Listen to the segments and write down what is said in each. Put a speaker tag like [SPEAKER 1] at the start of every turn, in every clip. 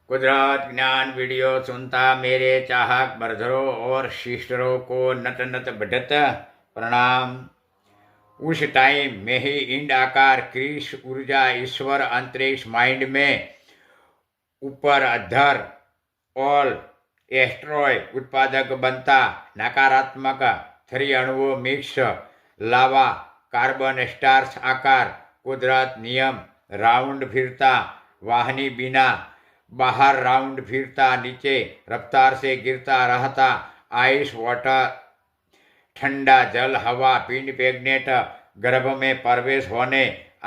[SPEAKER 1] कुदरत ज्ञान वीडियो सुनता मेरे चाहक बरधरों और सिस्टरों को नत नत बढ़त प्रणाम। उस टाइम में ही इंड आकार क्रिश ऊर्जा ईश्वर अंतरिक्ष माइंड में ऊपर अधर ऑल एस्ट्रॉय उत्पादक बनता नकारात्मक थ्री अणुओं मिक्स लावा कार्बन स्टार्स आकार कुदरत नियम राउंड फिरता वाहनी बिना बाहर राउंड फिरता नीचे रफ्तार से गिरता रहता आइस वाटर ठंडा जल हवा पिंड मैग्नेट गर्भ में प्रवेश होने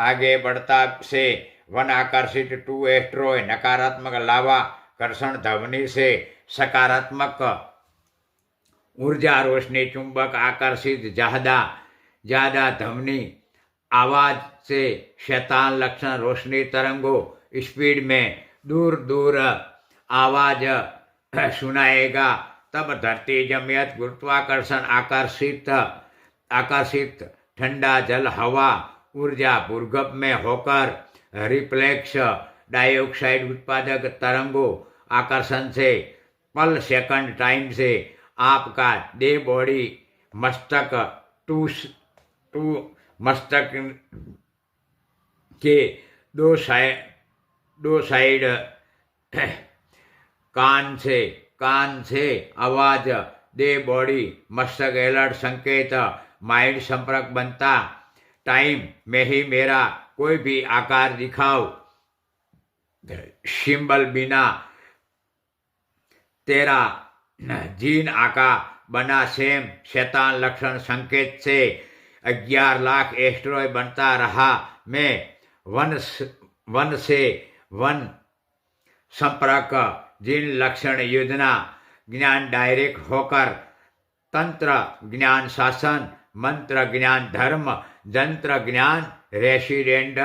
[SPEAKER 1] आगे बढ़ता से वन आकर्षित टू एस्ट्रॉय नकारात्मक लावा कर्षण ध्वनि से सकारात्मक ऊर्जा रोशनी चुंबक आकर्षित ज्यादा ध्वनि आवाज से शैतान लक्षण रोशनी तरंगों स्पीड में दूर दूर आवाज सुनाएगा। तब धरती जमियत गुरुत्वाकर्षण आकर्षित ठंडा जल हवा ऊर्जा भूगर्भ में होकर रिफ्लेक्स डाइऑक्साइड उत्पादक तरंगों आकर्षण से पल सेकंड टाइम से आपका डे बॉडी मस्तक टू मस्तक के दो साइड कान से आवाज दे बॉडी मस्तक अलर्ट संकेत माइंड संपर्क बनता टाइम में ही मेरा कोई भी आकार दिखाओ सिंबल बिना तेरा जीन आका बना सेम शैतान लक्षण संकेत से 11 लाख एस्ट्रॉय बनता रहा। मैं वन से वन संपर्क जिन लक्षण योजना ज्ञान डायरेक्ट होकर तंत्र ज्ञान शासन मंत्र ज्ञान धर्म जंत्र ज्ञान रेसिडेंट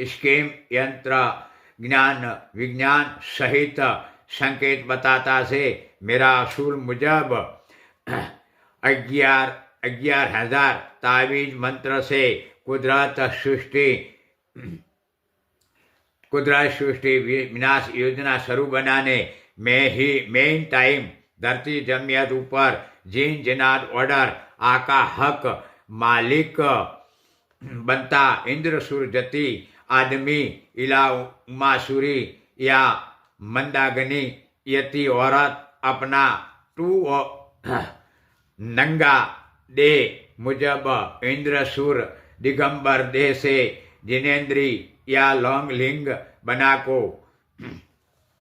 [SPEAKER 1] स्कीम यंत्र ज्ञान विज्ञान सहित संकेत बताता से मेरा असूल मुजब 11,000 तावीज मंत्र से कुदरत सृष्टि विनाश योजना शुरू बनाने में ही मेन टाइम धरती जमियत ऊपर जिन जिनात ऑर्डर आका हक मालिक बनता इंद्र सुरजती आदमी इला उमासुरी या मंदागनी यति औरत अपना टू नंगा दे मुजब इंद्र सुर दिगंबर देह से जिनेन्द्री या लॉन्ग लिंग बना को